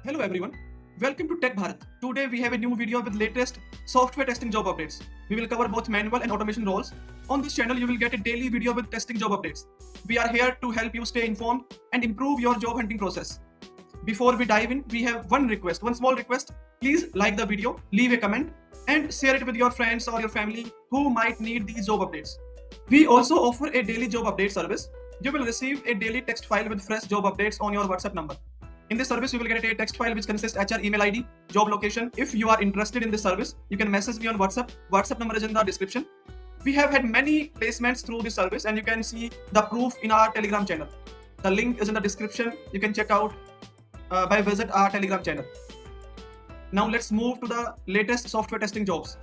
Hello everyone, welcome to Tech Bharat. Today we have a new video with latest software testing job updates. We will cover both manual and automation roles. On this channel you will get a daily video with testing job updates. We are here to help you stay informed and improve your job hunting process. Before we dive in, we have one small request. Please like the video, leave a comment and share it with your friends or your family who might need these job updates. We also offer a daily job update service. You will receive a daily text file with fresh job updates on your WhatsApp number. In this service, you will get a text file which consists HR email ID, job location. If you are interested in this service, you can message me on WhatsApp. WhatsApp number is in the description. We have had many placements through this service and you can see the proof in our Telegram channel. The link is in the description. You can check out by visit our Telegram channel. Now let's move to the latest software testing jobs.